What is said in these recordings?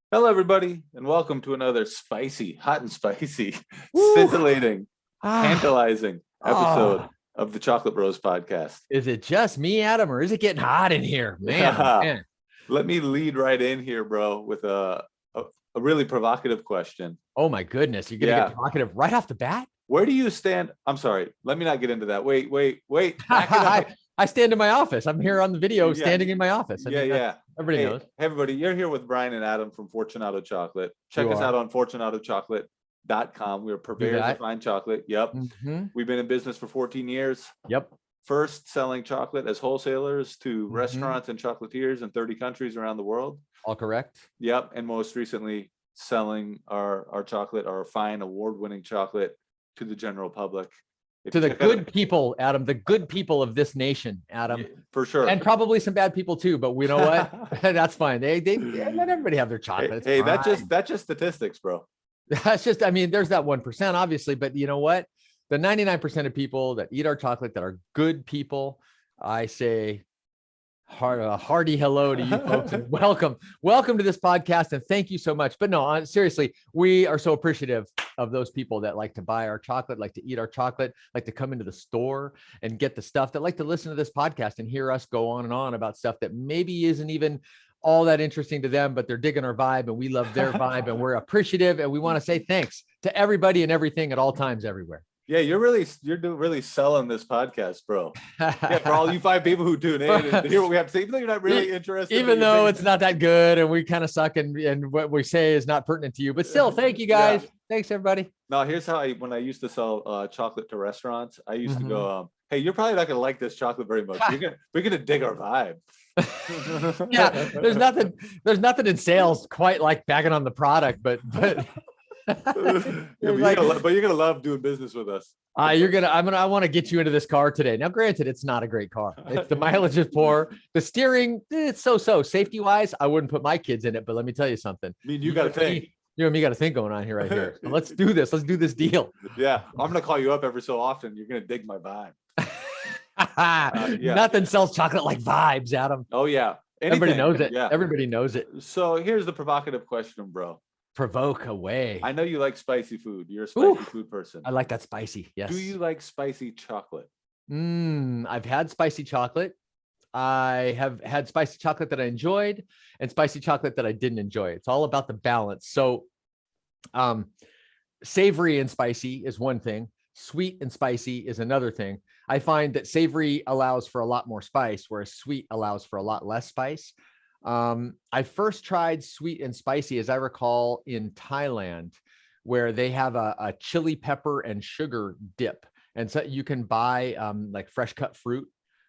Hello, everybody, and welcome to another spicy, hot and spicy, Woo! scintillating, Ah, tantalizing episode oh, of the Chocolate Bros podcast. is it just me, Adam, or is it getting hot in here? Man, oh man. Let me lead right in here, bro, with a really provocative question. Oh my goodness, you're gonna get Yeah, provocative right off the bat? where do you stand? I'm sorry, let me not get into that. Wait, back it I, up. I stand in my office. I'm here on the video Yeah, standing in my office. I mean, yeah. everybody Hey, knows everybody, you're here with Brian and Adam from Fortunato Chocolate. Check you us out are. on fortunatochocolate.com. We're Do purveyors of that. fine chocolate. Yep. Mm-hmm. We've been in business for 14 years. Yep. First selling chocolate as wholesalers to Mm-hmm. restaurants and chocolatiers in 30 countries around the world. All correct. Yep. And most recently, selling our chocolate, our fine award-winning chocolate to the general public. If To you the check out, good people, Adam, the good people of this nation, Adam. for sure. And probably some bad people too, but we know what? That's fine. They let everybody have their chocolate. It's Hey, fine. that's just statistics, bro. That's just, I mean, there's that 1%, obviously, but you know what? The 99% of people that eat our chocolate that are good people, I say a hearty hello to you folks and welcome to this podcast. And thank you so much. But no, seriously, we are so appreciative of those people that like to buy our chocolate, like to eat our chocolate, like to come into the store and get the stuff, that like to listen to this podcast and hear us go on and on about stuff that maybe isn't even all that interesting to them, but they're digging our vibe and we love their vibe and we're appreciative. And we want to say thanks to everybody and everything at all times, everywhere. Yeah, you're really selling this podcast, bro. Yeah, for all you 5 people who tune in and hear what we have to say, even though you're not really interested. Even though it's not that good and we kind of suck and what we say is not pertinent to you, but still, thank you guys. Yeah. Thanks, everybody. No, here's how when I used to sell chocolate to restaurants, I used to go, hey, you're probably not gonna like this chocolate very much. We're gonna dig our vibe. Yeah, there's nothing in sales quite like bagging on the product, but you're gonna love doing business with us. I want to get you into this car today. Now, granted, it's not a great car. It's the mileage is poor. The steering, it's so. Safety wise, I wouldn't put my kids in it, but let me tell you something. I mean, you got to think. You and me got a thing going on here right here. So let's do this. Let's do this deal. Yeah, I'm gonna call you up every so often. You're gonna dig my vibe. Yeah. Nothing sells chocolate like vibes, Adam. Oh yeah. Everybody knows it. Yeah. Everybody knows it. So here's the provocative question, bro. Provoke away. I know you like spicy food. You're a spicy food person. I like that spicy. Yes. Do you like spicy chocolate? I've had spicy chocolate. I have had spicy chocolate that I enjoyed and spicy chocolate that I didn't enjoy. It's all about the balance. So savory and spicy is one thing. Sweet and spicy is another thing. I find that savory allows for a lot more spice, whereas sweet allows for a lot less spice. I first tried sweet and spicy, as I recall, in Thailand, where they have a chili pepper and sugar dip. And so you can buy like fresh cut fruit,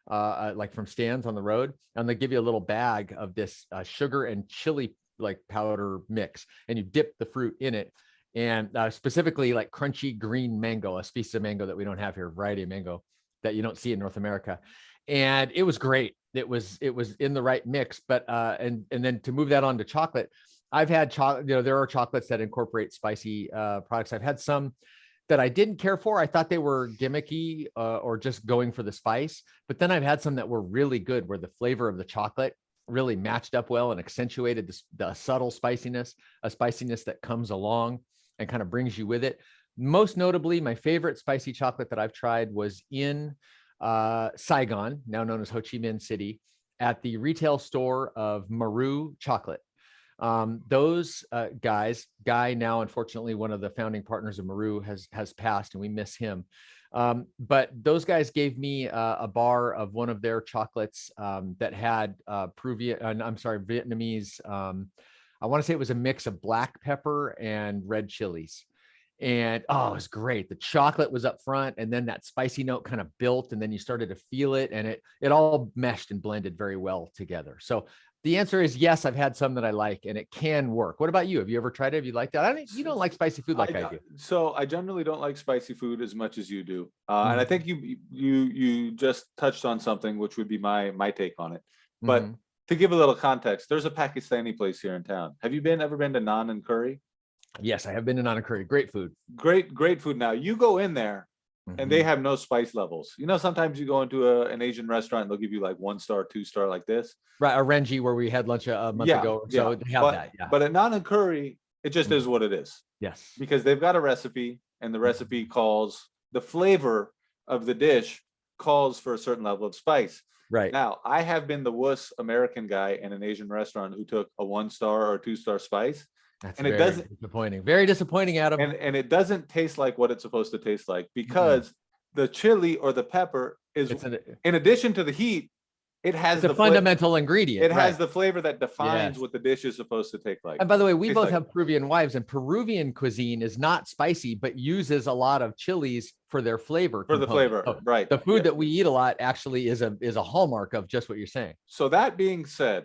like from stands on the road, and they give you a little bag of this sugar and chili like powder mix, and you dip the fruit in it. And specifically like crunchy green mango, a species of mango that we don't have here, variety of mango that you don't see in North America. And it was great. It was in the right mix, but and then to move that on to chocolate, I've had chocolate, there are chocolates that incorporate spicy products. I've had some that I didn't care for. I thought they were gimmicky or just going for the spice, but then I've had some that were really good, where the flavor of the chocolate really matched up well and accentuated the subtle spiciness, a spiciness that comes along and kind of brings you with it. Most notably, my favorite spicy chocolate that I've tried was in Saigon, now known as Ho Chi Minh City, at the retail store of Peru chocolate. Those Guy now, unfortunately, one of the founding partners of Peru has passed, and we miss him. But those guys gave me a bar of one of their chocolates that had Vietnamese. I want to say it was a mix of black pepper and red chilies. And it was great. The chocolate was up front, and then that spicy note kind of built, and then you started to feel it, and it all meshed and blended very well together. So the answer is yes, I've had some that I like, and it can work. What about you? Have you ever tried it? Have you liked it? You don't like spicy food like I do. So I generally don't like spicy food as much as you do. And I think you just touched on something, which would be my take on it. But to give a little context, there's a Pakistani place here in town. Have you ever been to Naan and Curry? Yes, I have been to Naan and Curry. Great food. Great food. Now you go in there, and they have no spice levels. You know, sometimes you go into an Asian restaurant and they'll give you like 1-star, 2-star like this. Right, a Renji where we had lunch a month ago or so. They have that. Yeah. But at Naan Curry, it just is what it is. Yes. Because they've got a recipe, and the recipe calls the flavor of the dish calls for a certain level of spice. Right. Now, I have been the wuss American guy in an Asian restaurant who took a 1-star or 2-star spice. That's and very it doesn't disappointing. Very disappointing, Adam. and it doesn't taste like what it's supposed to taste like, because the chili or the pepper is, in addition to the heat, it has the fundamental ingredient. It has the flavor that defines what the dish is supposed to take like. And by the way, we both have Peruvian wives, and Peruvian cuisine is not spicy, but uses a lot of chilies for their flavor. For the flavor, so right. The food that we eat a lot actually is a hallmark of just what you're saying. So that being said,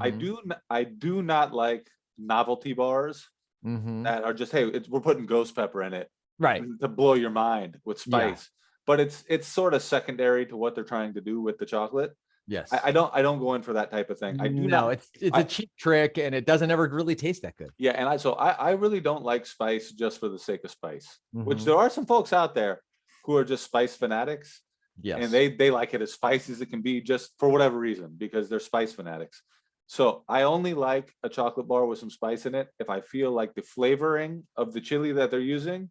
I do not like novelty bars that are just, hey, we're putting ghost pepper in it, right, to blow your mind with spice. But it's sort of secondary to what they're trying to do with the chocolate. Yes. I don't go in for that type of thing. I do not. It's a cheap trick, and it doesn't ever really taste that good. Yeah, and I really don't like spice just for the sake of spice, which there are some folks out there who are just spice fanatics. Yes. And they like it as spicy as it can be, just for whatever reason, because they're spice fanatics. So I only like a chocolate bar with some spice in it if I feel like the flavoring of the chili that they're using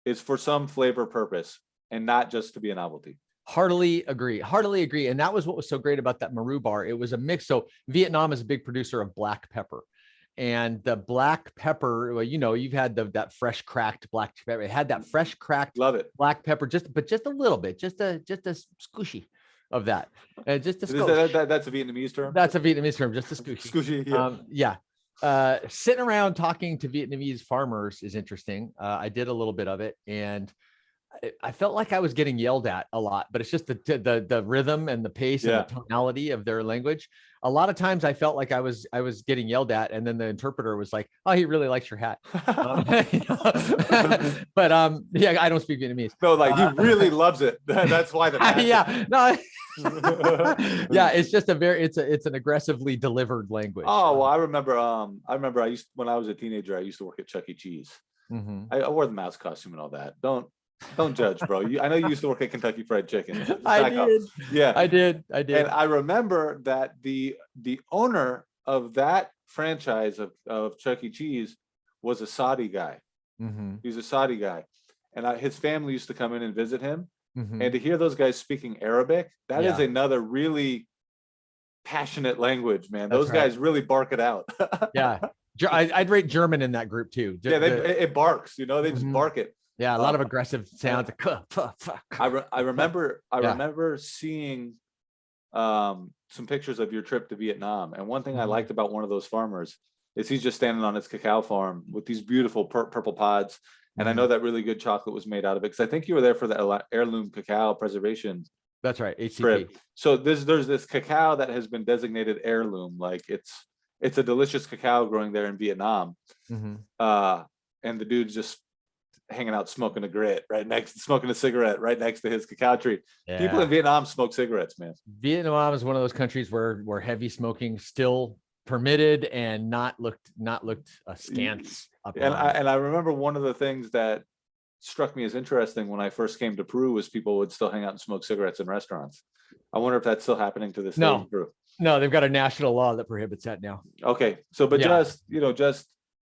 is for some flavor purpose and not just to be a novelty. Heartily agree. And that was what was so great about that Maru bar. It was a mix. So Vietnam is a big producer of black pepper, and the black pepper, well, you know, you've had that fresh cracked black pepper. It had that fresh cracked, love it, black pepper, just a little bit, just a squishy of that. Just a that's a Vietnamese term. That's a Vietnamese term, just a squishy. Squishy, sitting around talking to Vietnamese farmers is interesting. I did a little bit of it, and I felt like I was getting yelled at a lot, but it's just the rhythm and the pace and the tonality of their language. A lot of times I felt like I was getting yelled at, and then the interpreter was like, "Oh, he really likes your hat." But I don't speak Vietnamese. No, like he really loves it. That's why the it's just it's an aggressively delivered language. Oh, well, I remember when I was a teenager, I used to work at Chuck E. Cheese. I wore the mouse costume and all that. Don't judge, bro. I know you used to work at Kentucky Fried Chicken. I did. Yeah, I did. And I remember that the owner of that franchise of Chuck E. Cheese was a Saudi guy. He's a Saudi guy, and his family used to come in and visit him. And to hear those guys speaking Arabic, that is another really passionate language, man. Those guys really bark it out. Yeah, I'd rate German in that group too. It barks. You know, they just bark it. Yeah, a lot of aggressive sounds. I remember seeing some pictures of your trip to Vietnam, and one thing I liked about one of those farmers is he's just standing on his cacao farm with these beautiful purple pods, and I know that really good chocolate was made out of it, because I think you were there for the Heirloom Cacao preservation. That's right, HCP. Trip. So there's this cacao that has been designated heirloom, like it's a delicious cacao growing there in Vietnam, and the dude's just hanging out smoking a cigarette right next to his cacao tree. People in Vietnam smoke cigarettes, man. Vietnam is one of those countries where heavy smoking still permitted and not looked askance upon. And I remember one of the things that struck me as interesting when I first came to Peru was people would still hang out and smoke cigarettes in restaurants. I wonder if that's still happening to this day in Peru. No, they've got a national law that prohibits that now. Okay, so just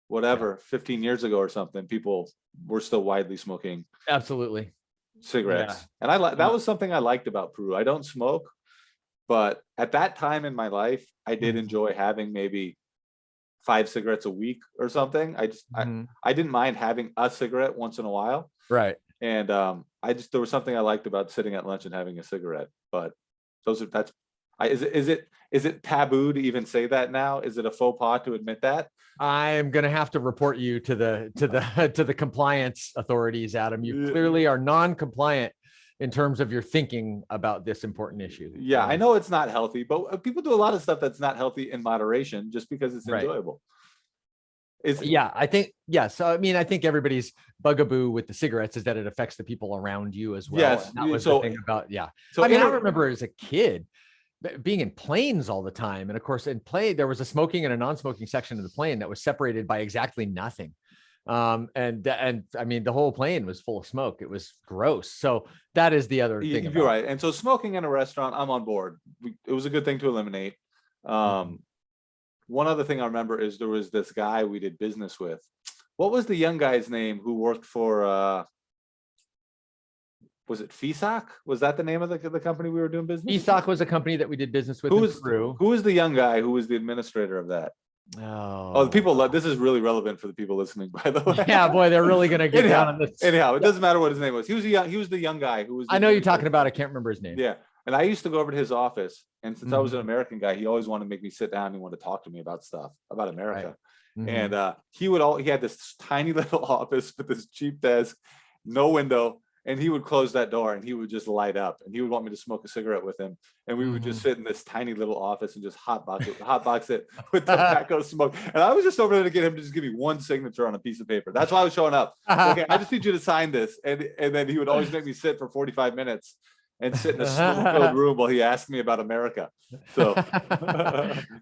whatever, 15 years ago or something, people were still widely smoking cigarettes. And that was something I liked about Peru. I don't smoke, but at that time in my life, I did enjoy having maybe 5 cigarettes a week or something. I didn't mind having a cigarette once in a while. Right. And there was something I liked about sitting at lunch and having a cigarette. But is it taboo to even say that now? Is it a faux pas to admit that? I am going to have to report you to the compliance authorities, Adam. You clearly are non-compliant in terms of your thinking about this important issue. Yeah, I know it's not healthy, but people do a lot of stuff that's not healthy in moderation just because it's enjoyable. I think So I mean, I think everybody's bugaboo with the cigarettes is that it affects the people around you as well. Yes, and that was the thing about So I remember as a kid being in planes all the time, and of course in plane there was a smoking and a non-smoking section of the plane that was separated by exactly nothing. And I mean, the whole plane was full of smoke. It was gross. So that is the other thing. You're right. And so smoking in a restaurant, I'm on board. It was a good thing to eliminate. One other thing I remember is there was this guy we did business with. What was the young guy's name who worked for, was it FISAC? Was that the name of the company we were doing business with? FISAC was a company that we did business with in Peru. Who was the young guy who was the administrator of that? Oh, the people, this is really relevant for the people listening, by the way. Yeah, boy, they're really going to get down on this. Anyhow, it doesn't matter what his name was. He was the young guy who was. I know you're talking about. I can't remember his name. Yeah. And I used to go over to his office. And since I was an American guy, he always wanted to make me sit down and want to talk to me about stuff, about America. Right. And he had this tiny little office with this cheap desk, no window. And he would close that door and he would just light up and he would want me to smoke a cigarette with him. And we would just sit in this tiny little office and just hotbox it with tobacco smoke. And I was just over there to get him to just give me one signature on a piece of paper. That's why I was showing up. Okay, I just need you to sign this. And then he would always make me sit for 45 minutes and sit in a smoke-filled room while he asked me about America. So good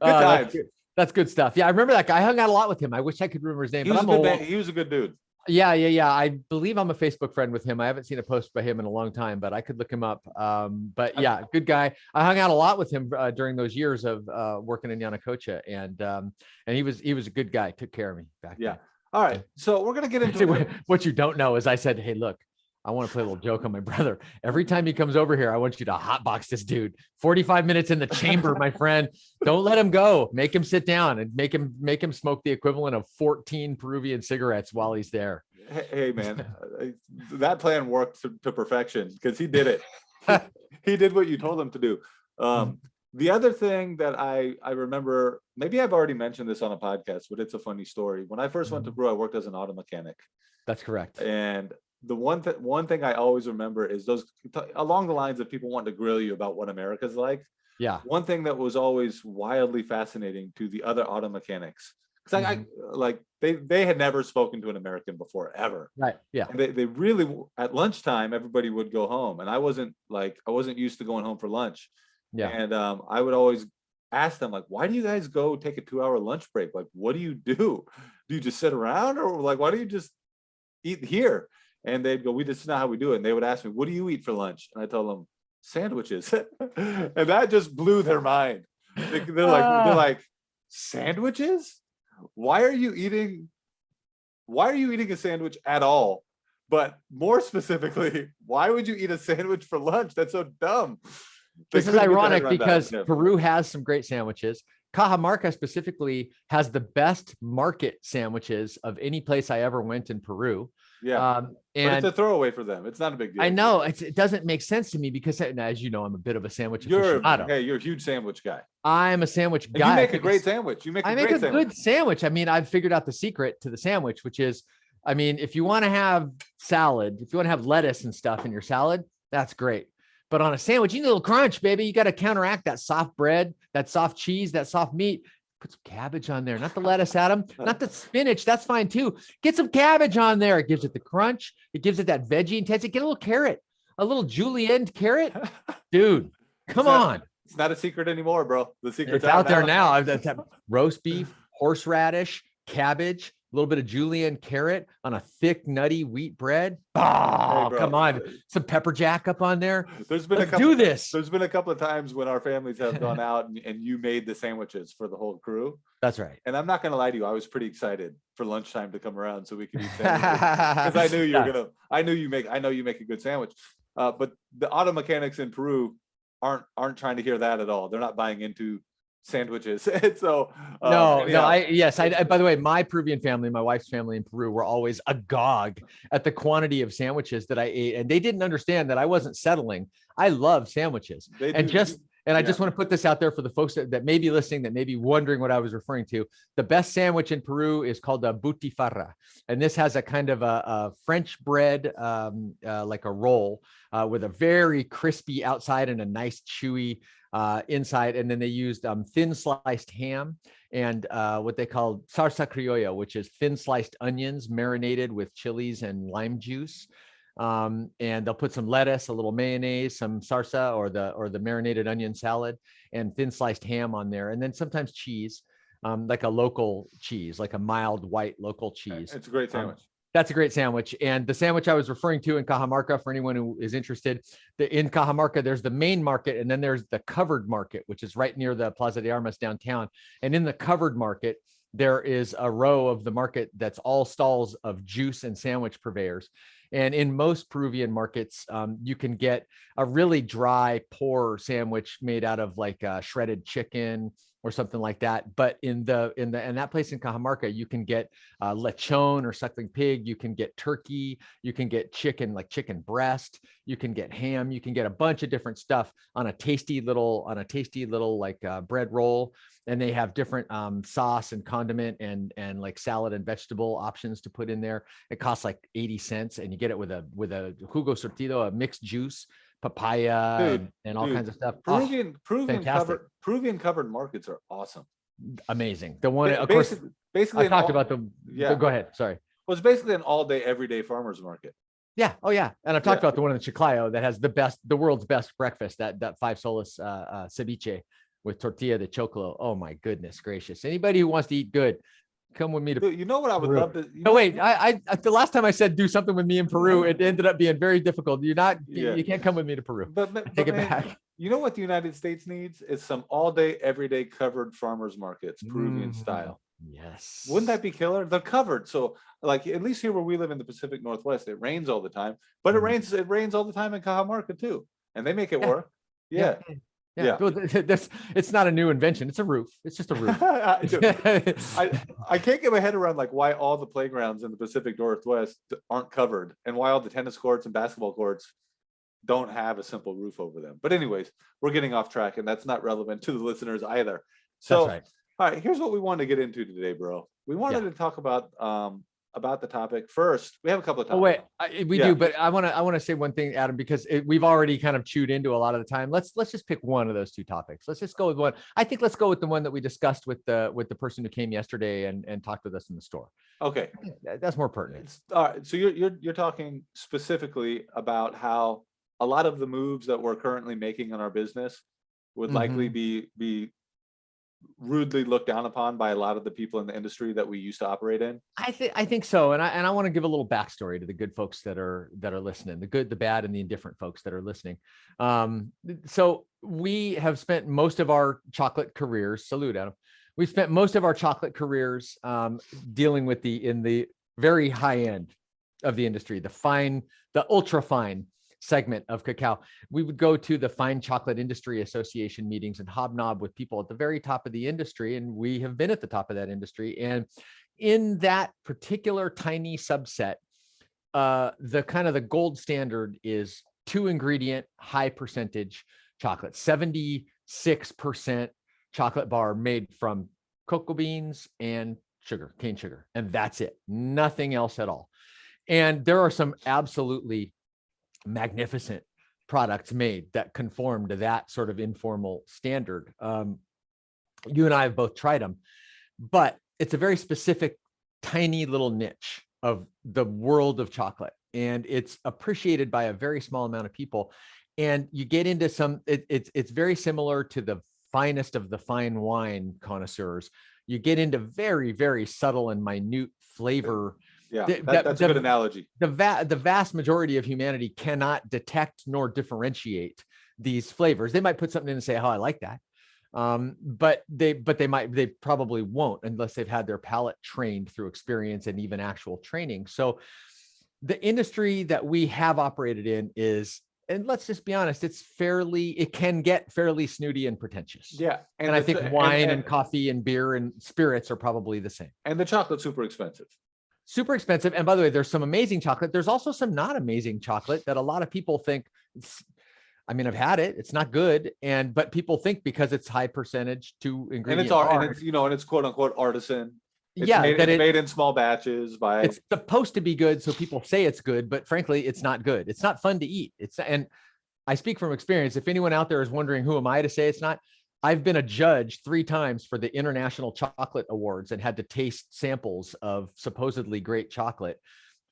times. That's good stuff. Yeah, I remember that guy. I hung out a lot with him. I wish I could remember his name. He was a good dude. Yeah. I believe I'm a Facebook friend with him. I haven't seen a post by him in a long time, but I could look him up. But yeah, good guy. I hung out a lot with him during those years of working in Yanacocha, and he was a good guy. Took care of me back then. All right. So we're gonna get into what you don't know is I said, hey, look, I want to play a little joke on my brother. Every time he comes over here, I want you to hotbox this dude. 45 minutes in the chamber, my friend. Don't let him go. Make him sit down and make him smoke the equivalent of 14 Peruvian cigarettes while he's there. Hey man, that plan worked to perfection because he did it. He did what you told him to do. The other thing that I remember, maybe I've already mentioned this on a podcast, but it's a funny story. When I first went to Peru, I worked as an auto mechanic. That's correct. And the one thing I always remember is those along the lines of people wanting to grill you about what America's like. Yeah. One thing that was always wildly fascinating to the other auto mechanics, because they had never spoken to an American before ever. Right. Yeah. And they really, at lunchtime, everybody would go home, and I wasn't used to going home for lunch. Yeah. And I would always ask them, like, why do you guys go take a 2-hour lunch break? Like, what do you do? Do you just sit around, or like, why do you just eat here? And they'd go, this is not how we do it. And they would ask me, what do you eat for lunch? And I told them, sandwiches. And that just blew their mind. They're like, sandwiches? Why are you eating a sandwich at all? But more specifically, why would you eat a sandwich for lunch? That's so dumb. This is ironic because Peru has some great sandwiches. Cajamarca specifically has the best market sandwiches of any place I ever went in Peru. Yeah. And but it's a throwaway for them. It's not a big deal. I know it doesn't make sense to me because, as you know, I'm a bit of a sandwich aficionado. Hey, you're a huge sandwich guy. I'm a sandwich guy. You make a great sandwich. I make a good sandwich. I mean, I've figured out the secret to the sandwich, which is, I mean, if you want to have salad, if you want to have lettuce and stuff in your salad, that's great. But on a sandwich, you need a little crunch, baby. You got to counteract that soft bread, that soft cheese, that soft meat. Put some cabbage on there, not the lettuce, Adam, not the spinach. That's fine too. Get some cabbage on there. It gives it the crunch. It gives it that veggie intensity. Get a little carrot, a little julienne carrot. Dude, come on. It's not a secret anymore, bro. The secret's out there now. Roast beef, horseradish, cabbage, a little bit of julienne carrot on a thick, nutty wheat bread. Oh, hey, come on. Some pepper jack up on there. There's been a couple of times when our families have gone out and you made the sandwiches for the whole crew. That's right. And I'm not going to lie to you. I was pretty excited for lunchtime to come around so we could eat sandwiches because I knew I know you make a good sandwich. But the auto mechanics in Peru aren't trying to hear that at all. They're not buying into sandwiches. And so by the way, my Peruvian family, my wife's family in Peru were always agog at the quantity of sandwiches that I ate, and they didn't understand that I wasn't settling. I love sandwiches. I just want to put this out there for the folks that may be listening, that may be wondering what I was referring to. The best sandwich in Peru is called a butifarra. And this has a kind of a French bread, like a roll with a very crispy outside and a nice chewy inside. And then they used thin sliced ham and what they call salsa criolla, which is thin sliced onions marinated with chilies and lime juice. And they'll put some lettuce, a little mayonnaise, some salsa or the marinated onion salad, and thin sliced ham on there, and then sometimes cheese. like a local cheese, like a mild white local cheese. It's a great sandwich. That's a great sandwich. And the sandwich I was referring to in Cajamarca, for anyone who is interested, in Cajamarca, there's the main market, and then there's the covered market, which is right near the Plaza de Armas downtown. And in the covered market, there is a row of the market that's all stalls of juice and sandwich purveyors. And in most Peruvian markets, you can get a really dry, poor sandwich made out of like shredded chicken or something like that. But in that place in Cajamarca, you can get lechon or suckling pig. You can get turkey. You can get chicken, like chicken breast. You can get ham. You can get a bunch of different stuff on a tasty little like bread roll. And they have different sauce and condiment and like salad and vegetable options to put in there. It costs like 80 cents, and you get it with a jugo sortido, a mixed juice, papaya, and all kinds of stuff. Peruvian covered markets are awesome. Amazing. The one, of course, basically I talked about the. Yeah. Go ahead. Sorry. Well, it's basically an all-day, everyday farmers market. Yeah. Oh, yeah. And I've talked about the one in Chiclayo that has the world's best breakfast. That Five Solas ceviche with tortilla de choclo. Oh my goodness gracious! Anybody who wants to eat good, come with me to. You know what I would love to. No, wait. I the last time I said do something with me in Peru, it ended up being very difficult. You can't come with me to Peru. But take it back. You know what the United States needs is some all-day, everyday covered farmers markets, Peruvian style. Yes. Wouldn't that be killer? They're covered, so like at least here where we live in the Pacific Northwest, it rains all the time. But it rains all the time in Cajamarca too, and they make it work. Yeah. It's not a new invention. It's a roof. It's just a roof. I can't get my head around like why all the playgrounds in the Pacific Northwest aren't covered, and why all the tennis courts and basketball courts don't have a simple roof over them. But anyways, we're getting off track, and that's not relevant to the listeners either. So, all right, here's what we wanted to get into today, bro. We wanted to talk about the topic. First, we have a couple of topics. Oh wait, we do, but I want to say one thing, Adam, because we've already kind of chewed into a lot of the time. Let's just pick one of those two topics. Let's just go with one. I think let's go with the one that we discussed with the person who came yesterday and talked with us in the store. Okay, that's more pertinent. All right, so you're talking specifically about how a lot of the moves that we're currently making in our business would likely be rudely looked down upon by a lot of the people in the industry that we used to operate in. I think so, and I want to give a little backstory to the good folks that are listening, the good, the bad, and the indifferent folks that are listening. So we have spent most of our chocolate careers. Salute, Adam. We've spent most of our chocolate careers dealing with in the very high end of the industry, the ultra fine segment of cacao. We would go to the Fine Chocolate Industry Association meetings and hobnob with people at the very top of the industry. And we have been at the top of that industry. And in that particular tiny subset, the gold standard is 2-ingredient, high percentage chocolate, 76% chocolate bar made from cocoa beans and sugar, cane sugar. And that's it. Nothing else at all. And there are some absolutely magnificent products made that conform to that sort of informal standard. You and I have both tried them, but it's a very specific, tiny little niche of the world of chocolate, and it's appreciated by a very small amount of people. And you get into it's very similar to the finest of the fine wine connoisseurs. You get into very, very subtle and minute flavor. Yeah, that's a good analogy. The vast majority of humanity cannot detect nor differentiate these flavors. They might put something in and say, "Oh, I like that," but they probably won't unless they've had their palate trained through experience and even actual training. So, the industry that we have operated in is, and let's just be honest, it can get fairly snooty and pretentious. Yeah, and I think wine and coffee and beer and spirits are probably the same. And the chocolate's super expensive. Super expensive. And by the way, there's some amazing chocolate. There's also some not amazing chocolate that a lot of people think I've had it. It's not good. But people think because it's high percentage 2-ingredient. And it's quote unquote artisan. It's made in small batches it's supposed to be good. So people say it's good, but frankly, it's not good. It's not fun to eat. And I speak from experience. If anyone out there is wondering, who am I to say it's not? I've been a judge 3 times for the International Chocolate Awards and had to taste samples of supposedly great chocolate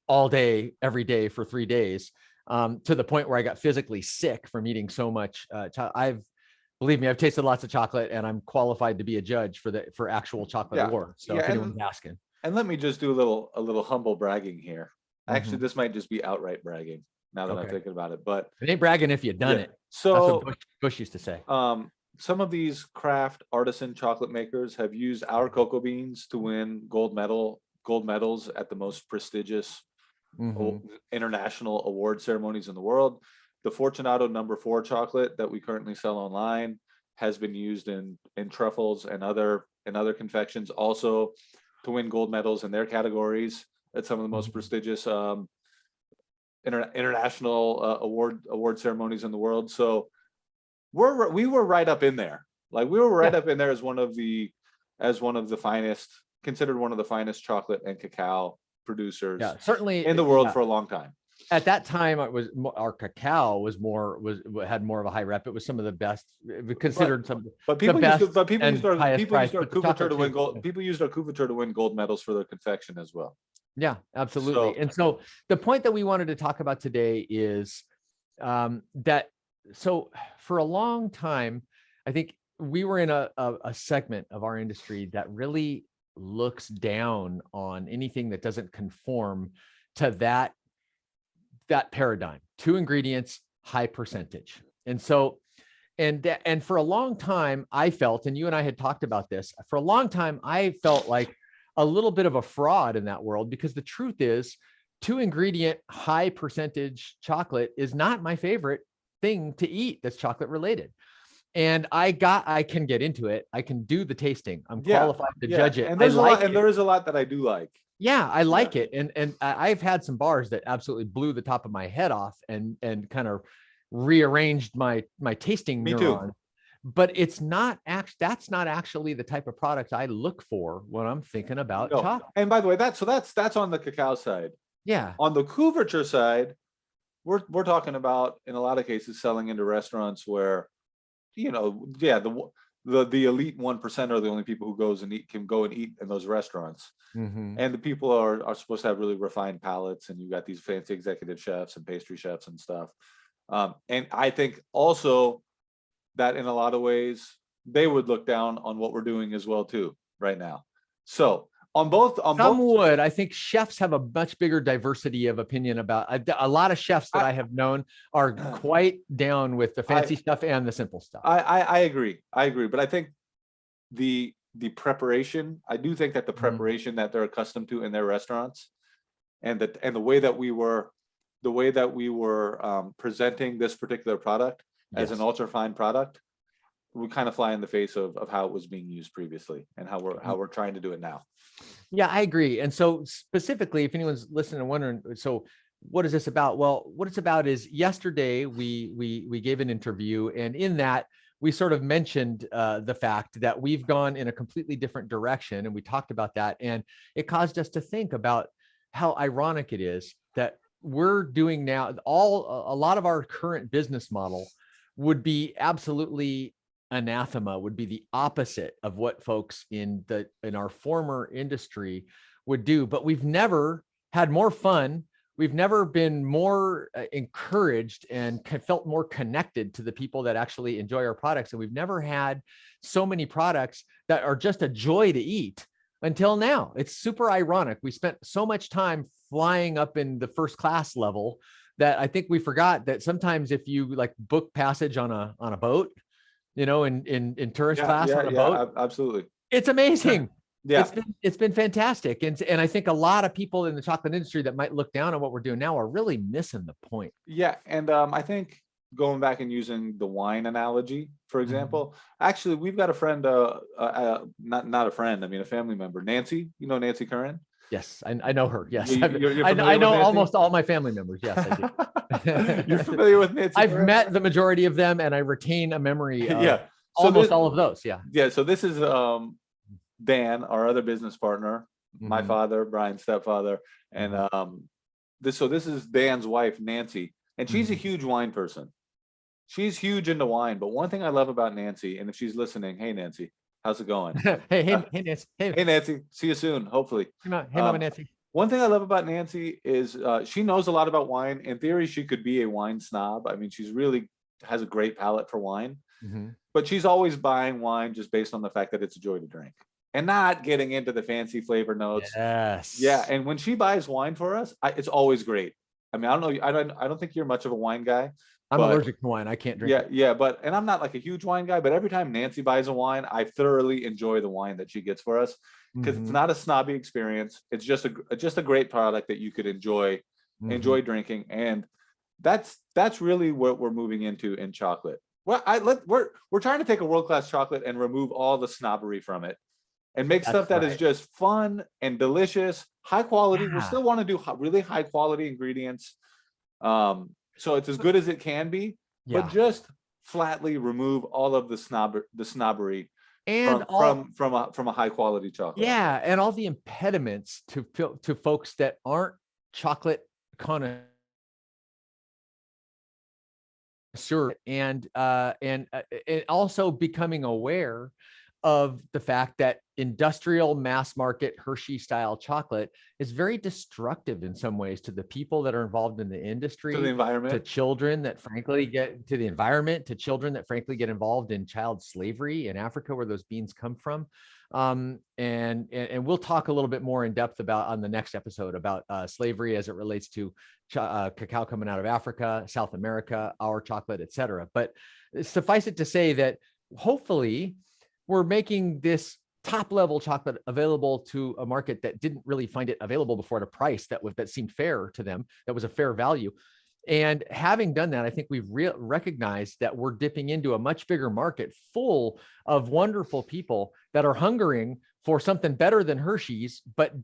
all day, every day for 3 days, to the point where I got physically sick from eating so much. Believe me, I've tasted lots of chocolate, and I'm qualified to be a judge for actual chocolate awards. So if anyone's asking. And let me just do a little humble bragging here. Actually, this might just be outright bragging now that I'm thinking about it, but it ain't bragging if you've done it. So that's what Bush used to say. Some of these craft artisan chocolate makers have used our cocoa beans to win gold medals at the most prestigious international award ceremonies in the world. The Fortunato #4 chocolate that we currently sell online has been used in truffles and other confections, also to win gold medals in their categories at some of the most prestigious international award ceremonies in the world. So we were right up in there. Like we were right up in there as one of the finest, considered one of the finest chocolate and cacao producers certainly in the world for a long time. At that time, our cacao had more of a high rep. It was some of the best, considered people used our couverture to win gold. People used our couverture to win gold medals for their confection as well. Yeah, absolutely. And so the point that we wanted to talk about today is that. So for a long time, I think we were in a segment of our industry that really looks down on anything that doesn't conform to that paradigm: 2 ingredients, high percentage. And so, and for a long time, I felt, and you and I had talked about this, for a long time, I felt like a little bit of a fraud in that world, because the truth is 2 ingredient, high percentage chocolate is not my favorite thing to eat that's chocolate related. And I can get into it. I can do the tasting. I'm qualified to judge it. And there is a lot that I do like. Yeah, I like it. And I've had some bars that absolutely blew the top of my head off and kind of rearranged my tasting neuron. Too. But that's not actually the type of product I look for when I'm thinking about chocolate. And by the way, that's on the cacao side. Yeah. On the couverture side, we're talking about, in a lot of cases, selling into restaurants where, the elite 1% are the only people who can go and eat in those restaurants. And the people are supposed to have really refined palates, and you got these fancy executive chefs and pastry chefs and stuff. And I think also that in a lot of ways they would look down on what we're doing as well too right now. So I think chefs have a much bigger diversity of opinion about a lot of chefs that I have known are quite down with the fancy stuff and the simple stuff. I agree. But I think the preparation, I do think that the preparation that they're accustomed to in their restaurants, and the way that we were presenting this particular product as an ultra fine product, we kind of fly in the face of how it was being used previously and how we're trying to do it now. Yeah, I agree. And so specifically, if anyone's listening and wondering, so what is this about? Well, what it's about is yesterday we gave an interview, and in that we sort of mentioned the fact that we've gone in a completely different direction, and we talked about that, and it caused us to think about how ironic it is that we're doing now a lot of our current business model would be absolutely anathema, would be the opposite of what folks in our former industry would do. But we've never had more fun. We've never been more encouraged and felt more connected to the people that actually enjoy our products. And we've never had so many products that are just a joy to eat until now. It's super ironic. We spent so much time flying up in the first class level that I think we forgot that sometimes if you like book passage on a boat, in tourist class on a boat, absolutely, it's amazing. Yeah, it's been fantastic, and I think a lot of people in the chocolate industry that might look down on what we're doing now are really missing the point. Yeah, and I think going back and using the wine analogy, for example, actually, we've got a friend, not a friend, I mean a family member, Nancy. You know Nancy Curran? Yes, I know her. Yes, I know almost all my family members. Yes, I do. You're familiar with Nancy? I've met the majority of them, and I retain a memory of all of those. Yeah. Yeah. So this is Dan, our other business partner, my father, Brian's stepfather, and this is Dan's wife, Nancy, and she's a huge wine person. She's huge into wine. But one thing I love about Nancy, and if she's listening, hey Nancy, how's it going? hey Nancy. Hey Nancy, see you soon, hopefully. Hey Mama Nancy. One thing I love about Nancy is she knows a lot about wine. In theory, she could be a wine snob. I mean, she's really has a great palate for wine. but she's always buying wine just based on the fact that it's a joy to drink and not getting into the fancy flavor notes. Yeah, Yes. and when she buys wine for us, it's always great. I mean, I don't know, I don't think you're much of a wine guy, I'm but allergic to wine. I can't drink yeah, it. yeah, but and I'm not like a huge wine guy, but every time Nancy buys a wine, I thoroughly enjoy the wine that she gets for us because it's Mhm, not a snobby experience. It's just a great product that you could mhm. enjoy drinking, and that's really what we're moving into in chocolate. Well, we're trying to take a world-class chocolate and remove all the snobbery from it and make That's stuff that is right. just fun and delicious, high quality. We Yeah. still want to do really high quality ingredients. So it's as good as it can be, but Yeah. just flatly remove all of the snobbery And all, from a high quality chocolate. yeah, and all the impediments to folks that aren't chocolate connoisseurs and also becoming aware of the fact that industrial mass market Hershey style chocolate is very destructive in some ways to the people that are involved in the To the industry, to environment. children that frankly get to the environment, to children that frankly get involved in child slavery in Africa, where those beans come from. And we'll talk a little bit more in depth about on the next episode about slavery as it relates to cacao coming out of Africa, South America, our chocolate, et cetera. But suffice it to say that hopefully we're making this top level chocolate available to a market that didn't really find it available before at a price that seemed fair to them, that was a fair value. And having done that, I think we've recognized that we're dipping into a much bigger market full of wonderful people that are hungering for something better than Hershey's, but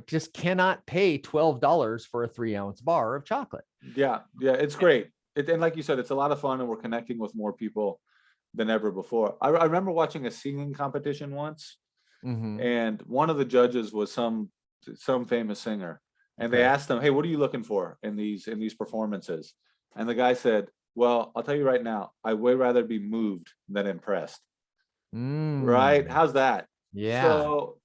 just cannot pay $12 for a 3-ounce bar of chocolate. Yeah, yeah, it's great. And like you said, it's a lot of fun, and we're connecting with more people than ever before. I remember watching a singing competition once, Mm-hmm. and one of the judges was some famous singer, and they Okay. asked him, "Hey, what are you looking for in these performances?" And the guy said, "Well, I'll tell you right now, I way rather be moved than impressed." Right? Mm, How's that? yeah, So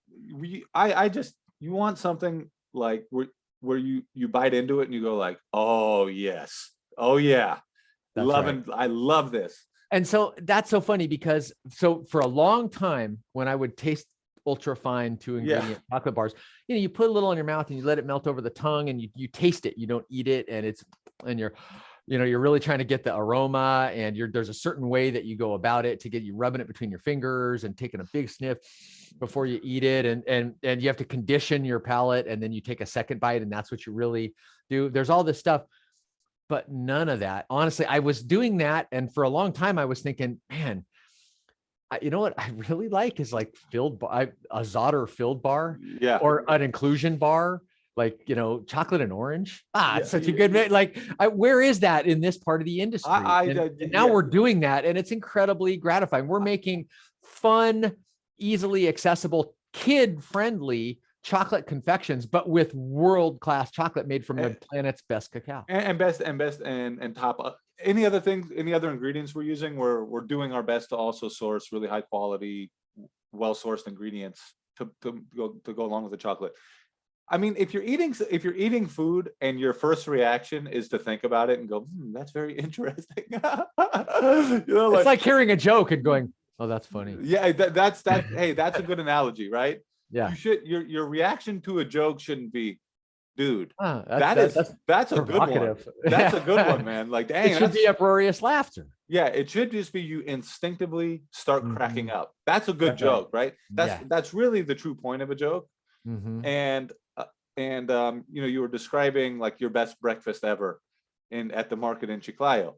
I just you want something like where you bite into it and you go like, "Oh yes, oh yeah, that's right. I love this." And so that's so funny because for a long time when I would taste ultra fine 2-ingredient Yeah, chocolate bars, you put a little on your mouth and you let it melt over the tongue and you taste it. You don't eat it, and you're really trying to get the aroma, and there's a certain way that you go about it to get you rubbing it between your fingers and taking a big sniff before you eat it, and you have to condition your palate, and then you take a second bite, and that's what you really do. There's all this stuff, but none of that. Honestly, I was doing that, and for a long time, I was thinking, man, you know what I really like is like a Zotter filled bar yeah, or an inclusion bar, like chocolate and orange. yeah, It's such a good like. Where is that in this part of the industry? And now yeah. we're doing that, and it's incredibly gratifying. We're making fun, easily accessible, kid friendly chocolate confections, but with world-class chocolate made from the planet's best cacao. And best and top any other ingredients we're using, we're doing our best to also source really high quality, well sourced ingredients to go along with the chocolate. I mean, if you're eating food and your first reaction is to think about it and go, that's very interesting. It's like hearing a joke and going, oh, that's funny. Yeah, hey, that's a good analogy, right? Yeah. You should your reaction to a joke shouldn't be, dude, That's that's a good one. provocative. That's a good one, man. Like, It dang, should be uproarious laughter. yeah, it should just be you instinctively start cracking Mhm. up. That's a good That's right. joke, right? That's Yeah. that's really the true point of a joke. Mhm. And you were describing like your best breakfast ever at the market in Chiclayo.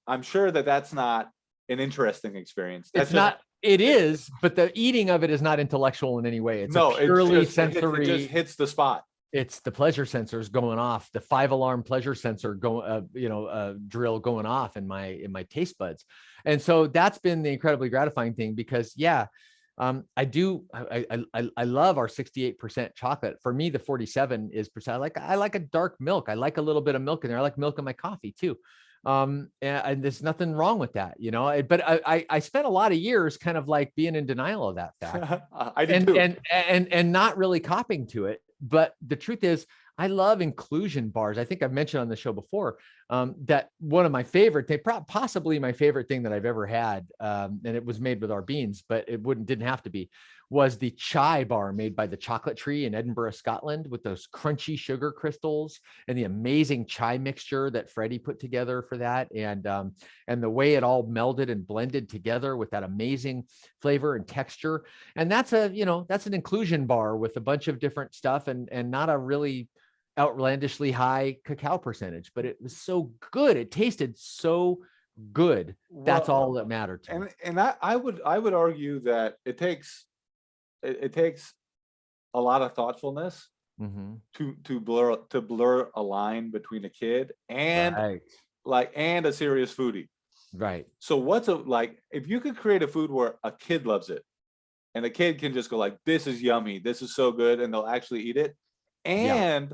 I'm sure that that's not an interesting experience. That's It's just not, it is, but the eating of it is not intellectual in any way. It's a no, purely it just sensory. hits the spot. It's the pleasure sensors going off, the 5-alarm pleasure sensor drill going off in my taste buds. And so that's been the incredibly gratifying thing because I love our 68% chocolate. For me, the 47 is percent. I like a dark milk. I like a little bit of milk in there. I like milk in my coffee too. And there's nothing wrong with that, but I spent a lot of years kind of like being in denial of that fact I did too. and not really copying to it. But the truth is, I love inclusion bars. I think I've mentioned on the show before. that one of my favorite, possibly my favorite thing that I've ever had, and it was made with our beans, but it didn't have to be, was the chai bar made by the Chocolate Tree in Edinburgh, Scotland, with those crunchy sugar crystals and the amazing chai mixture that Freddie put together for that. And the way it all melded and blended together with that amazing flavor and texture. And that's that's an inclusion bar with a bunch of different stuff and not a really outlandishly high cacao percentage, but it was so good. It tasted so good. That's all that mattered to me. And I would argue that it takes a lot of thoughtfulness to blur a line between a kid and and a serious foodie. Right. So what's if you could create a food where a kid loves it and a kid can just go like, this is yummy, this is so good, and they'll actually eat it. And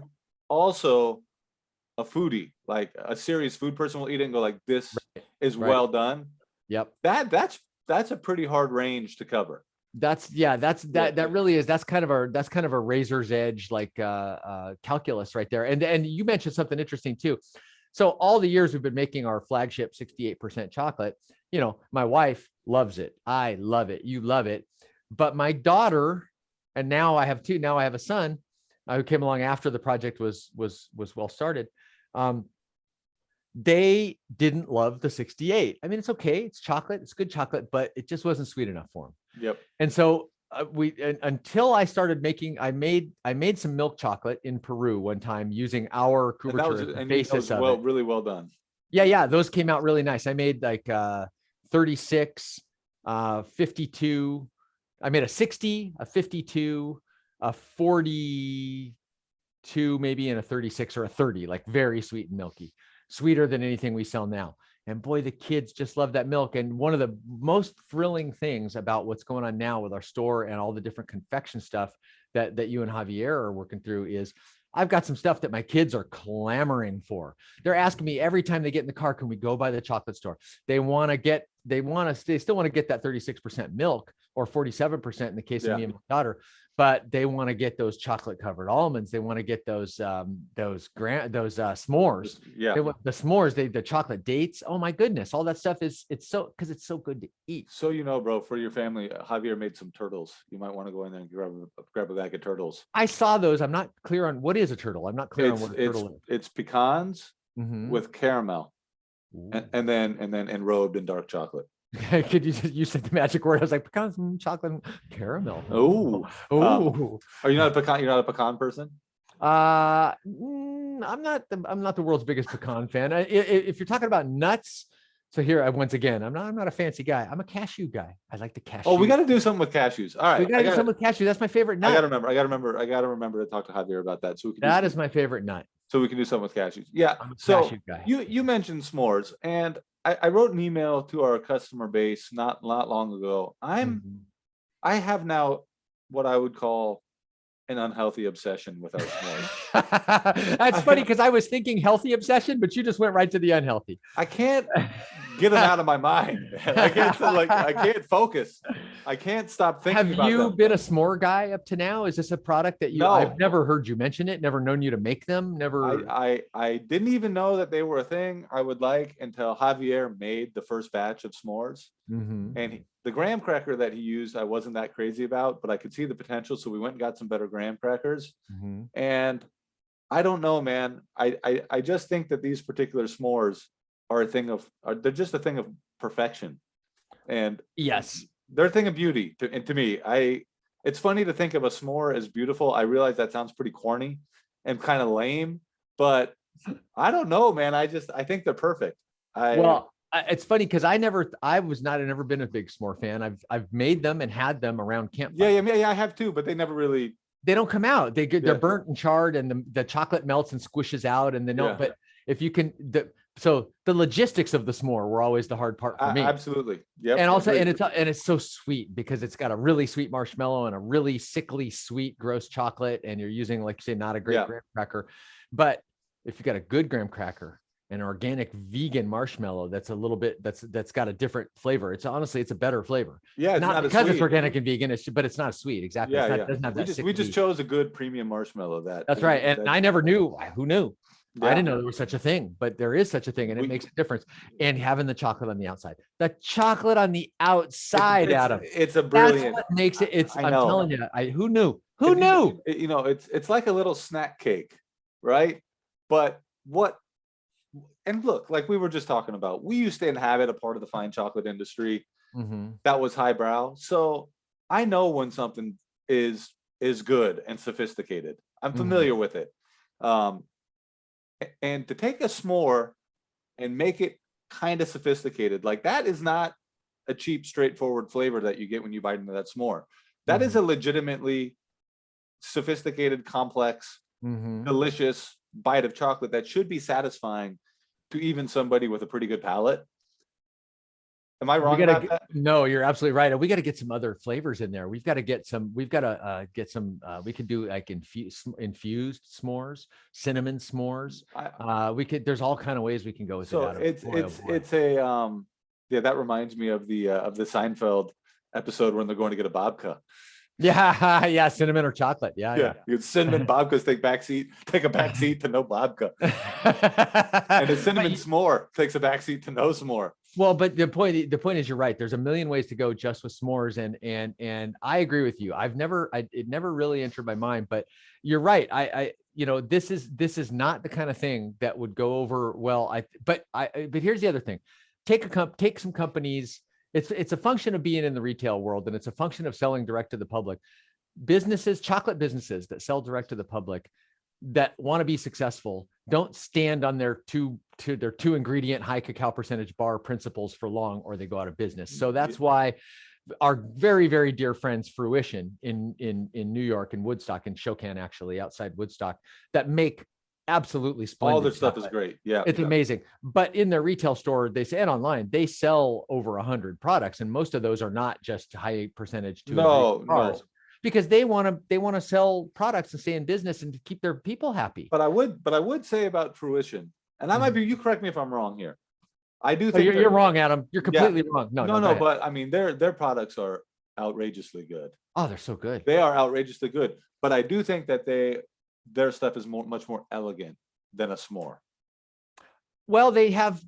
also a foodie, like a serious food person will eat it and go like, this is well done. Yep. That's a pretty hard range to cover. That really is. That's kind of a razor's edge, like calculus right there. And you mentioned something interesting too. So all the years we've been making our flagship 68% chocolate, my wife loves it. I love it. You love it. But my daughter, and now I have two, now I have a son who came along after the project was well started. They didn't love the 68. I mean, it's okay. It's chocolate. It's good chocolate, but it just wasn't sweet enough for them. Yep. And so until I started making, I made some milk chocolate in Peru one time using our couverture as the basis of it. Really well done. Yeah. Those came out really nice. I made like 36, 52. I made a 60, a 52, a 42, maybe, and a 36 or a 30, like very sweet and milky, sweeter than anything we sell now. And boy, the kids just love that milk. And one of the most thrilling things about what's going on now with our store and all the different confection stuff that you and Javier are working through is I've got some stuff that my kids are clamoring for. They're asking me every time they get in the car, can we go by the chocolate store? They still want to get that 36% milk, or 47% in the case of me and my daughter, but they want to get those chocolate covered almonds. They want to get those s'mores. Yeah. They want the s'mores, the chocolate dates. Oh my goodness. All that stuff because it's so good to eat. So, bro, for your family, Javier made some turtles. You might want to go in there and grab a bag of turtles. I saw those. I'm not clear on what is a turtle. I'm not clear on what a turtle is. It's pecans with caramel and then enrobed in dark chocolate. Could you said the magic word? I was like, pecans, chocolate, caramel. Oh. Are you not a pecan? You're not a pecan person? I'm not the world's biggest pecan fan. If you're talking about nuts, so here once again, I'm not a fancy guy. I'm a cashew guy. I like the cashew. Oh, we got to do something with cashews. All right, we got to do something with cashew. That's my favorite nut. I got to remember to talk to Javier about that. So we can that is my favorite nut. So we can do something with cashews. Yeah. So you mentioned s'mores, and I wrote an email to our customer base not long ago. I have now what I would call an unhealthy obsession with our s'mores. That's funny because I was thinking healthy obsession, but you just went right to the unhealthy. I can't get them out of my mind. I can't focus. I can't stop thinking about them. Have you been a s'more guy up to now? Is this a product that I've never heard you mention it, never known you to make them, never. I didn't even know that they were a thing I would like until Javier made the first batch of s'mores. And the graham cracker that he used, I wasn't that crazy about, but I could see the potential. So we went and got some better graham crackers. And I don't know, man. I just think that these particular s'mores are they're just a thing of perfection. And yes, they're a thing of beauty. To me, it's funny to think of a s'more as beautiful. I realize that sounds pretty corny and kind of lame, but I don't know, man. I think they're perfect. It's funny because I've never been a big s'more fan. I've made them and had them around campfire. Yeah, I have too, but they never really. They don't come out. They're burnt and charred, and the chocolate melts and squishes out, and But if you can, so the logistics of the s'more were always the hard part for me. Absolutely, yeah. And also, and it's so sweet because it's got a really sweet marshmallow and a really sickly sweet gross chocolate, and you're using, like you say, not a great graham cracker, but if you got a good graham cracker, an organic vegan marshmallow that's a little bit that's got a different flavor. It's a better flavor. Yeah, it's not because it's organic and vegan, but it's not sweet. Exactly. Yeah, Doesn't have we just chose a good premium marshmallow. That's right. And I never knew. Who knew? I didn't Yeah. know there was such a thing, but there is such a thing, and it We- makes a difference. And having the chocolate on the outside, the chocolate on the outside, Adam, it's a that's brilliant. what makes it. It's, I I'm know. telling you, who knew? Who If you know- knew? you know, it's like a little snack cake, right? But what? And look, like we were just talking about, we used to inhabit a part of the fine chocolate industry Mhm. that was highbrow. So I know when something is good and sophisticated. I'm familiar with it. Um, and to take a s'more and make it kind of sophisticated, like that is not a cheap, straightforward flavor that you get when you bite into that s'more. That is a legitimately sophisticated, complex, Mhm. delicious bite of chocolate that should be satisfying to even somebody with a pretty good palate. Am I We wrong gotta about get, that? no, you're absolutely right. And we got to get some other flavors in there. We've got to get some, we could do like infused s'mores, cinnamon s'mores. There's all kind of ways we can go with it, So Adam. it's Boy, oh it's boy. it's a yeah, that reminds me of the Seinfeld episode when they're going to get a babka. Yeah, yeah, cinnamon or chocolate. Yeah, Yeah, you cinnamon babkas take a back seat to no babka, and a yeah. cinnamon s'more takes a back seat to no s'more. Well, but the point is, you're right. There's a million ways to go just with s'mores, and I agree with you. It never really entered my mind, but you're right. This is not the kind of thing that would go over well. But here's the other thing. Take some companies. It's a function of being in the retail world, and it's a function of selling direct to the public. Chocolate businesses that sell direct to the public that want to be successful don't stand on their two ingredient high cacao percentage bar principles for long, or they go out of business. So that's why our very, very dear friends Fruition in New York and Woodstock and Shokan, actually outside Woodstock, that make absolutely splendid All their stuff is chocolate. great. Yeah, It's amazing. But in their retail store, they say, and online, they sell over 100 products, and most of those are not just high percentage no, bars, no. because they want to sell products and stay in business and to keep their people happy. But I would say about Fruition, and I might be. You correct me if I'm wrong here. I do Oh, think you're wrong, Adam. You're completely wrong. No, no, go ahead. but I mean, their products are outrageously good. Oh, they're so good. They are outrageously good. But I do think that their stuff is much more elegant than a s'more. Well, they have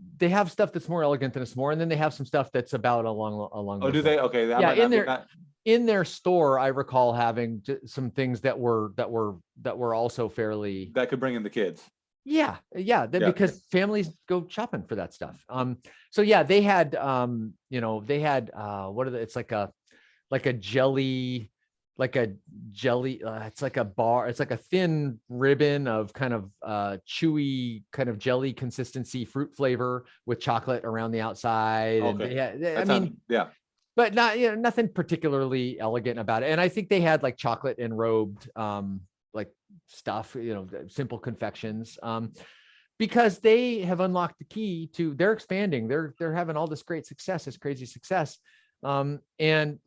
stuff that's more elegant than a s'more, and then they have some stuff that's about along Oh, those do they? lines. Okay, that Yeah, might not be that. in their store, I recall having some things that were also fairly. That could bring in the kids. Yeah, Yeah. because families go shopping for that stuff. So yeah, they had what are the? It's like a jelly, it's like a bar. It's like a thin ribbon of kind of chewy, kind of jelly consistency, fruit flavor with chocolate around the outside. Okay. And Yeah. but not, nothing particularly elegant about it. And I think they had like chocolate enrobed like stuff, simple confections, because they have unlocked the key to, they're expanding, they're having all this great success, this crazy success, and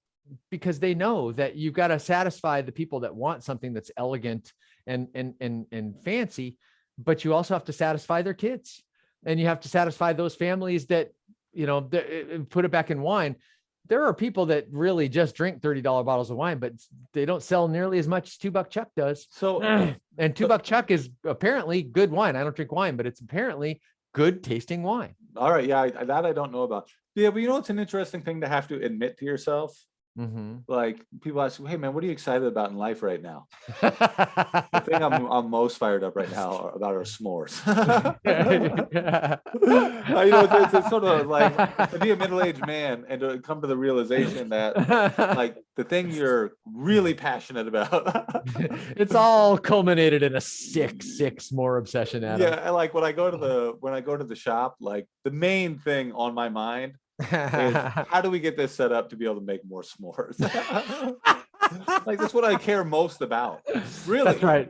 because they know that you've got to satisfy the people that want something that's elegant and fancy, but you also have to satisfy their kids, and you have to satisfy those families that put it back in wine. There are people that really just drink $30 bottles of wine, but they don't sell nearly as much as $2 Chuck does. So, and $2 Chuck is apparently good wine. I don't drink wine, but it's apparently good tasting wine. all right. Yeah, that I don't know about. Yeah, but it's an interesting thing to have to admit to yourself. Mm-hmm. Like people ask, "Hey, man, what are you excited about in life right now?" The thing I'm most fired up right now about are s'mores. It's sort of like to be a middle-aged man and to come to the realization that like the thing you're really passionate about. It's all culminated in a sick s'more obsession, Adam. Yeah, like when I go to the shop, like the main thing on my mind is how do we get this set up to be able to make more s'mores? Like that's what I care most about. Really, that's right.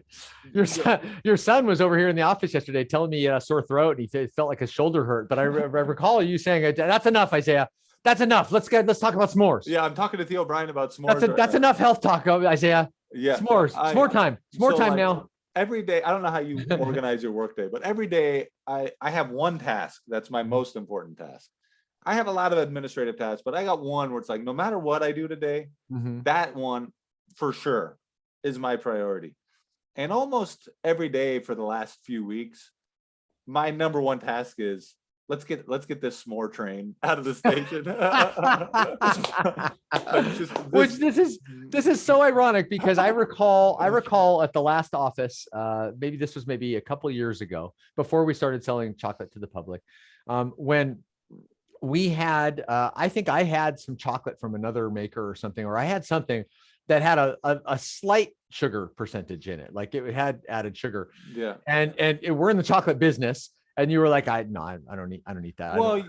Your son was over here in the office yesterday telling me a sore throat. He felt like his shoulder hurt. But I recall you saying, "That's enough, Isaiah. That's enough. Let's talk about s'mores." Yeah, I'm talking to Theo Bryan about s'mores. That's enough health talk, Isaiah. Yeah, s'mores. S'more time. S'more time now. Every day, I don't know how you organize your workday, but every day I have one task that's my most important task. I have a lot of administrative tasks, but I got one where it's like, no matter what I do today, that one for sure is my priority. And almost every day for the last few weeks, my number one task is let's get this s'more train out of the station. Which this is so ironic because I recall at the last office, maybe this was maybe a couple of years ago before we started selling chocolate to the public, when we had, I think I had some chocolate from another maker or something, or I had something that had a slight sugar percentage in it, like it had added sugar. Yeah. And we're in the chocolate business. And you were like, I don't need that. Well,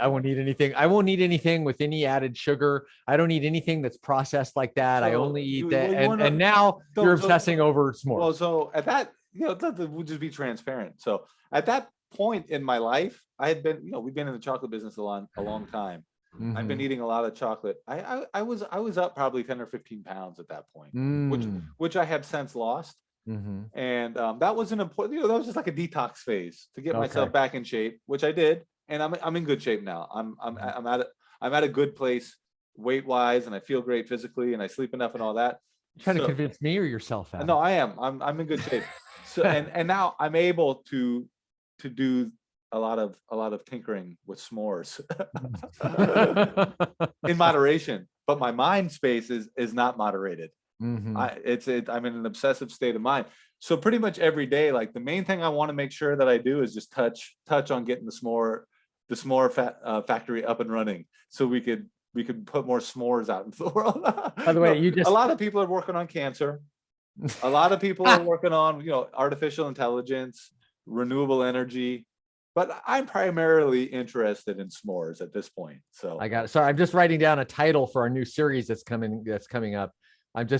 I won't need anything. I won't need anything with any added sugar. I don't need anything that's processed like that. I only eat that. And now you're obsessing over s'mores. Well, so at that, we'll just be transparent. So at that point in my life, I had been, we've been in the chocolate business a long time. Mm-hmm. I've been eating a lot of chocolate. I was up probably 10 or 15 pounds at that point, which I have since lost. Mm-hmm. And that was an important, that was just like a detox phase to get myself back in shape, which I did, and I'm in good shape now. I'm at a good place weight wise, and I feel great physically, and I sleep enough and all that. You're trying to convince me or yourself, Adam? No, I am. I'm in good shape. So and now I'm able to do a lot of tinkering with s'mores in moderation, but my mind space is not moderated. Mm-hmm. I'm in an obsessive state of mind. So pretty much every day, like the main thing I want to make sure that I do is just touch on getting the s'more factory up and running, so we could put more s'mores out into the world. By the way, a lot of people are working on cancer. A lot of people are working on artificial intelligence, renewable energy. But I'm primarily interested in s'mores at this point. So I got it. Sorry, I'm just writing down a title for our new series that's coming up.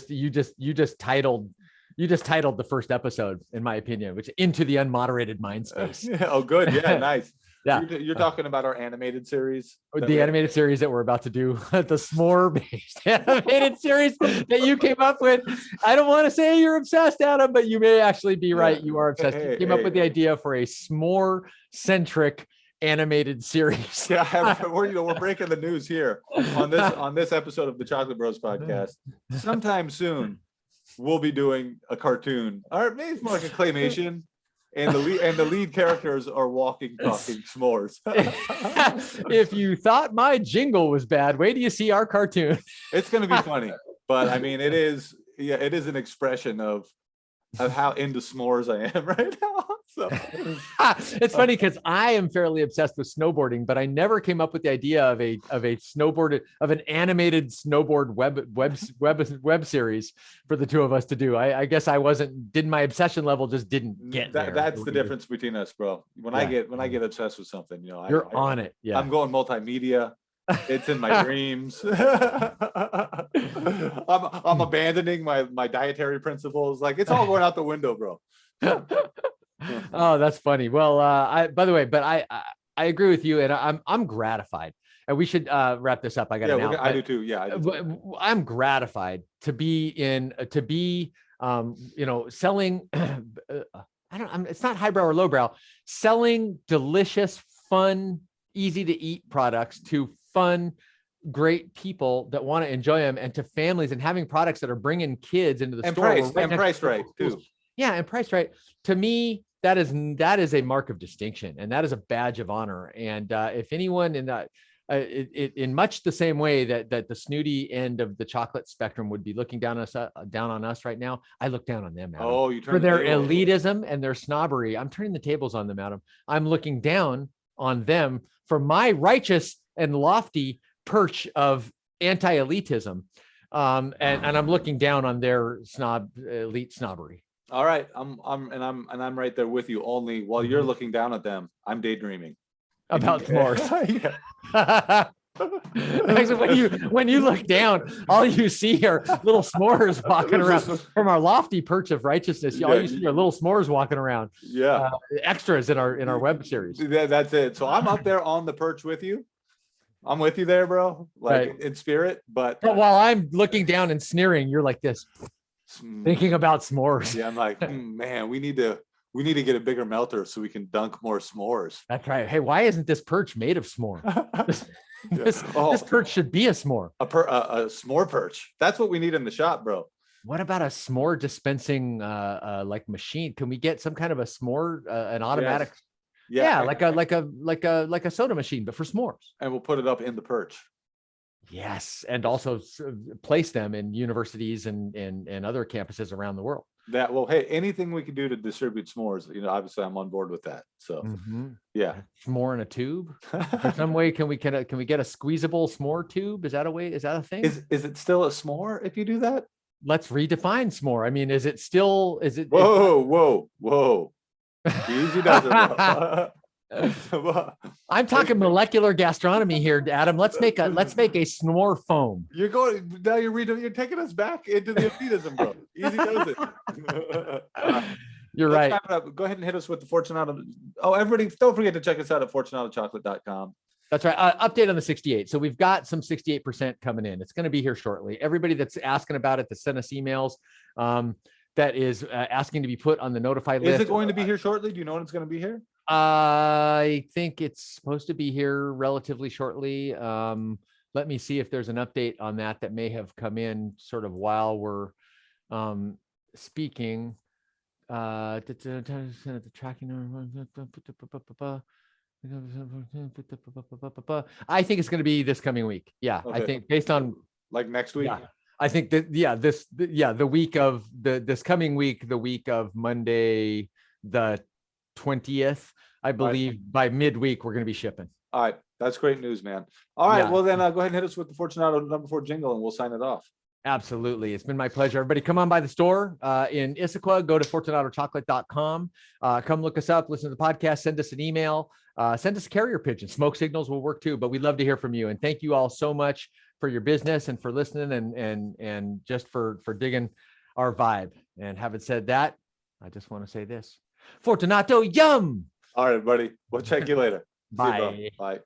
You just titled the first episode, in my opinion, which Into the Unmoderated Mind Space. Oh, good. Yeah, nice. Yeah. You're talking about our animated series? The animated series that we're about to do, the s'more-based animated series that you came up with. I don't want to say you're obsessed, Adam, but you may actually be right. You are obsessed. You came up with the idea for a s'more-centric animated series. Yeah, we're breaking the news here on this episode of the Chocolate Bros podcast. Sometime soon, we'll be doing a cartoon, or maybe it's more like a claymation, and the lead characters are talking s'mores. If you thought my jingle was bad, wait till you see our cartoon. It's going to be funny, but I mean, it is an expression of how into s'mores I am right now. So it's funny because I am fairly obsessed with snowboarding, but I never came up with the idea of an animated snowboard web series for the two of us to do. I guess my obsession level just didn't get there. That's the difference between us, bro. When I get obsessed with something, you're on it. Yeah, I'm going multimedia. It's in my dreams. I'm abandoning my dietary principles. Like, it's all going out the window, bro. Oh, that's funny. Well, by the way, but I agree with you, and I'm gratified. And we should wrap this up. I do too. Yeah, I do too. I'm gratified to be selling. It's not highbrow or lowbrow. Selling delicious, fun, easy to eat products to fun, great people that want to enjoy them, and to families, and having products that are bringing kids into the store and priced right too. Yeah, and priced right. To me, that is a mark of distinction, and that is a badge of honor. And if anyone in much the same way that the snooty end of the chocolate spectrum would be looking down on us right now, I look down on them, Adam. Oh, you turn for their elitism and their snobbery. I'm turning the tables on them, Adam. I'm looking down on them for my righteous and lofty perch of anti-elitism, and I'm looking down on their elite snobbery. All right, I'm right there with you. Only while you're looking down at them, I'm daydreaming about s'mores. Actually, when you look down, all you see are little s'mores walking around from our lofty perch of righteousness. All you see are little s'mores walking around. Yeah, extras in our web series. That's it. So I'm up there on the perch with you. I'm with you there, bro. Like, in spirit, but while I'm looking down and sneering, you're like this, thinking about s'mores. Yeah, I'm like, man, we need to get a bigger melter so we can dunk more s'mores. That's right. Hey, why isn't this perch made of s'more? This perch should be a s'more. A s'more perch. That's what we need in the shop, bro. What about a s'more dispensing like machine? Can we get some kind of a s'more, an automatic? Yes. Yeah, like a soda machine, but for s'mores. And we'll put it up in the perch. Yes, and also place them in universities and other campuses around the world. That, well, hey, anything we can do to distribute s'mores, obviously I'm on board with that. So yeah. S'more in a tube. For some way, can we get a squeezable s'more tube? Is that a thing? Is it still a s'more if you do that? Let's redefine s'more. I mean, is it? Whoa. Easy does it. I'm talking molecular gastronomy here, Adam. Let's make a s'more foam. You're taking us back into the elitism, bro. Easy does it. You're right. Go ahead and hit us with the Fortunato. Oh, everybody, don't forget to check us out at fortunatochocolate.com. That's right. Update on the 68. So we've got some 68% coming in. It's going to be here shortly. Everybody that's asking about it, that sent us emails, that is asking to be put on the notified list. Is it going to be here shortly? Do you know when it's going to be here? I think it's supposed to be here relatively shortly. Let me see if there's an update on that may have come in sort of while we're speaking. The tracking. I think it's going to be this coming week. Yeah, okay. I think based on like next week. Yeah, I think that the week of this coming week, the week of Monday, the 20th, I believe by midweek we're going to be shipping. All right, that's great news, man. All right, well then go ahead and hit us with the Fortunato number 4 jingle, and we'll sign it off. Absolutely. It's been my pleasure. Everybody come on by the store in Issaquah. Go to fortunatochocolate.com. Come look us up, listen to the podcast, send us an email, send us a carrier pigeon. Smoke signals will work too, but we'd love to hear from you. And thank you all so much for your business and for listening and just for digging our vibe. And having said that, I just want to say this. Fortunato, yum! All right, buddy. We'll check you later. Bye. Bye.